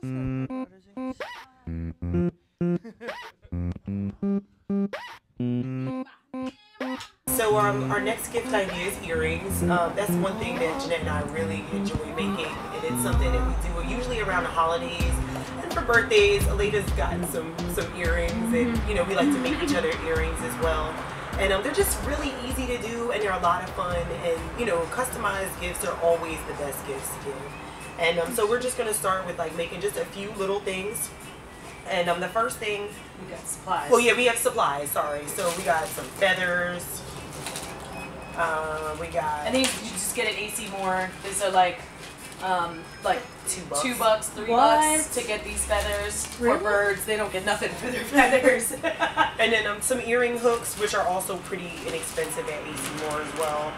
So our next gift idea is earrings. That's one thing that Jeanette and I really enjoy making, and it's something that we do usually around the holidays and for birthdays. Aleda's gotten some earrings, and you know we like to make each other earrings as well. And they're just really easy to do, and they're a lot of fun. And you know, customized gifts are always the best gifts to give. And so we're just gonna start with like making just a few little things. And the first thing, we got supplies. Well, yeah, we have supplies. Sorry. So we got some feathers. We got. And these you just get at AC Moore. These are like $2, $3 to get these feathers for birds. They don't get nothing for their feathers. And then some earring hooks, which are also pretty inexpensive at AC Moore as well.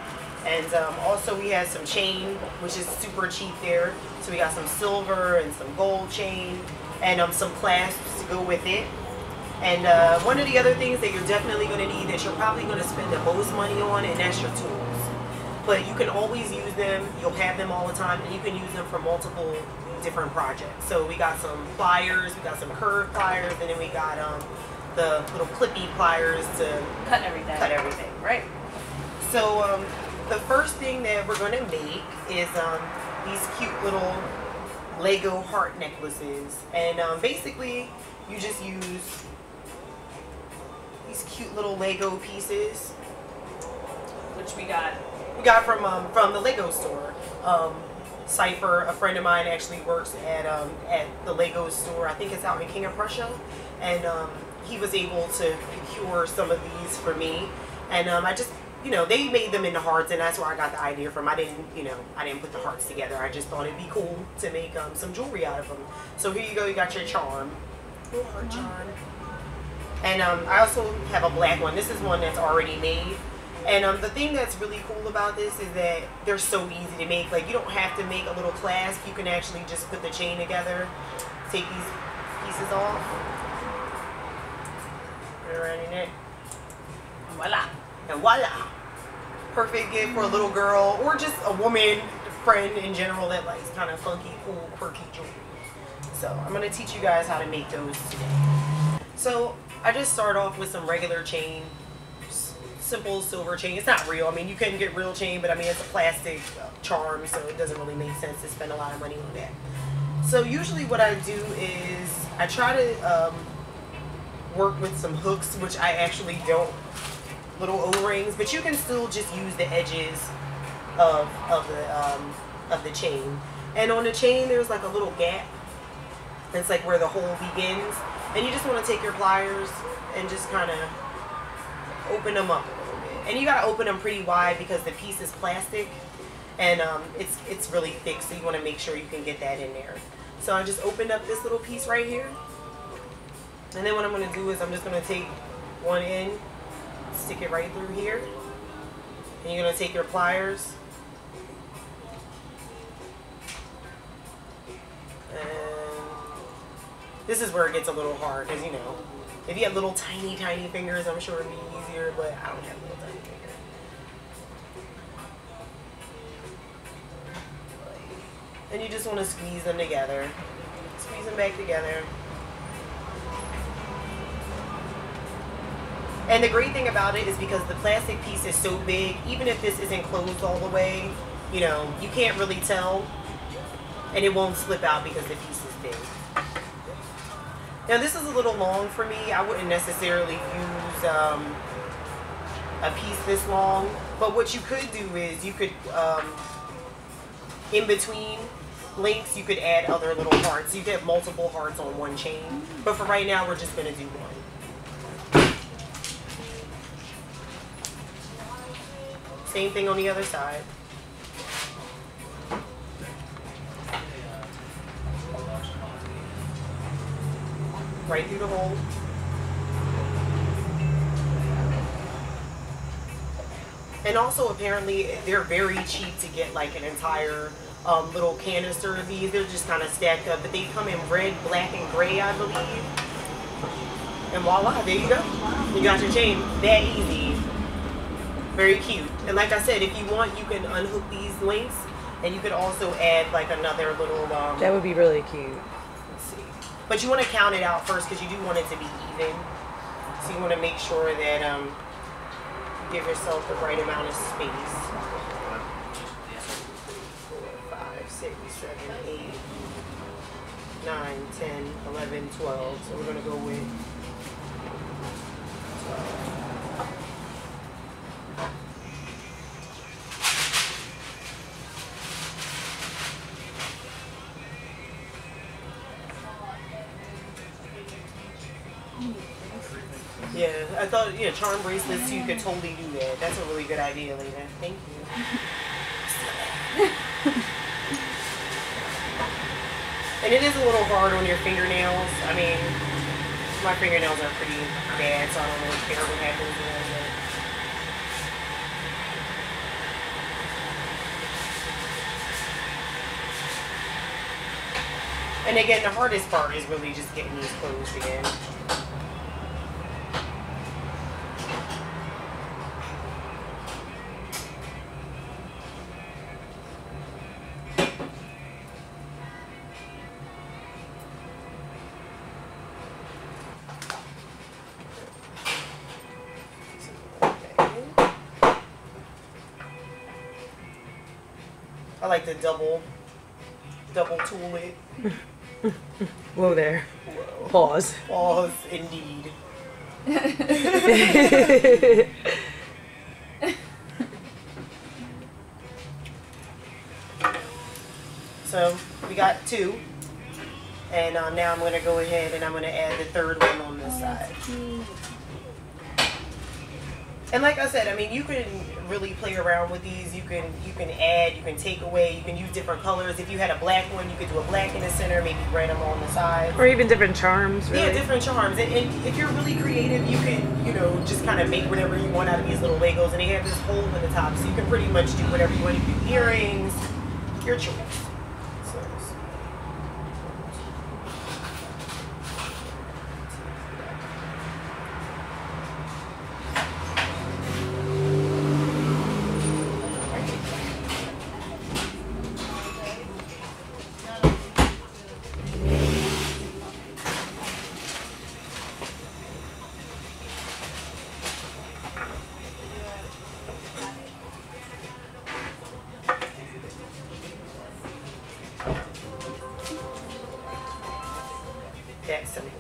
And also we have some chain, which is super cheap there. So we got some silver and some gold chain, and some clasps to go with it. And one of the other things that you're definitely going to need, that you're probably going to spend the most money on, and that's your tools. But you can always use them. You'll have them all the time, and you can use them for multiple different projects. So we got some pliers, we got some curved pliers, and then we got the little clippy pliers to cut everything. Right. So the first thing that we're going to make is these cute little Lego heart necklaces. And basically you just use these cute little Lego pieces, which we got from the Lego store. Cypher, a friend of mine, actually works at the Lego store. I think it's out in King of Prussia, and he was able to procure some of these for me. And I just, you know, they made them into hearts, and that's where I got the idea from. I didn't put the hearts together. I just thought it'd be cool to make some jewelry out of them. So here you go. You got your charm, little heart charm. And I also have a black one. This is one that's already made. And the thing that's really cool about this is that they're so easy to make. Like, you don't have to make a little clasp. You can actually just put the chain together, take these pieces off, put it around your neck. Voila. And voila. Perfect gift for a little girl or just a woman friend in general that likes kind of funky, cool, quirky jewelry. So I'm going to teach you guys how to make those today. So I just start off with some regular chain. Simple silver chain. It's not real. I mean, you can get real chain, but I mean, it's a plastic charm, so it doesn't really make sense to spend a lot of money on that. So usually what I do is I try to work with some hooks, which I actually don't, little O-rings, but you can still just use the edges of the chain. And on the chain, there's like a little gap. It's like where the hole begins, and you just want to take your pliers and just kind of open them up a little bit. And you gotta open them pretty wide because the piece is plastic, and it's really thick, so you want to make sure you can get that in there. So I just opened up this little piece right here, and then what I'm going to do is I'm just going to take one end, stick it right through here, and you're going to take your pliers and this is where it gets a little hard, because you know, if you have little tiny fingers, I'm sure it'd be easier, but I don't have little tiny fingers. And you just want to squeeze them together. Squeeze them back together. And the great thing about it is because the plastic piece is so big, even if this isn't closed all the way, you know, you can't really tell, and it won't slip out because the piece is big. Now this is a little long for me. I wouldn't necessarily use a piece this long, but what you could do is you could, in between links, you could add other little hearts. You could have multiple hearts on one chain, but for right now we're just going to do one. Same thing on the other side. Right through the hole. And also apparently they're very cheap to get like an entire little canister of these. They're just kind of stacked up, but they come in red, black, and gray, I believe. And voila, there you go. You got your chain. That easy. Very cute. And like I said, if you want, you can unhook these links, and you could also add like another little that would be really cute. Let's see. But you want to count it out first because you do want it to be even. So you want to make sure that you give yourself the right amount of space. 4, 5, 6, 7, 8, 9, 10, 11, 12. So we're going to go with 12. Yeah, I thought, yeah, charm bracelets, you could totally do that. That's a really good idea, Lena. Thank you. And it is a little hard on your fingernails. I mean, my fingernails are pretty bad, so I don't really care what happens to them. And again, the hardest part is really just getting these closed again. I like to double tool it. Whoa there. Whoa. Pause. Pause, indeed. So we got 2, and now I'm going to go ahead and I'm going to add the 3rd one on this side. And like I said, I mean, you can really play around with these. You can add, you can take away, you can use different colors. If you had a black one, you could do a black in the center, maybe red along the sides. Or even different charms, really. Yeah, different charms. And if you're really creative, you can, you know, just kind of make whatever you want out of these little Legos. And they have this hole in the top, so you can pretty much do whatever you want. You can do earrings, your choice. That simple.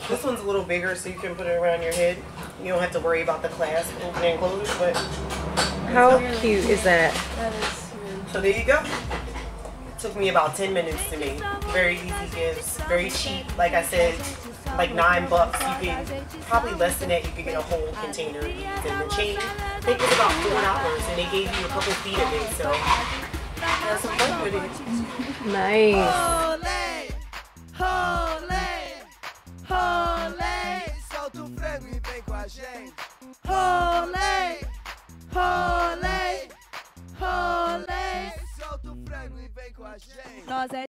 This one's a little bigger, so you can put it around your head. You don't have to worry about the clasp opening and close, but... How cute is that? So there you go. Took me about 10 minutes to make. Very easy gifts, very cheap. Like I said, like $9. You can, probably less than that, you could get a whole container of these. And the chain, I think it was about $4, and they gave you a couple feet of it, so have some fun with it. Nice. Solta o frango e vem com a gente. Rolê, rolê, rolê. Solta o frango e vem com a gente. Nós é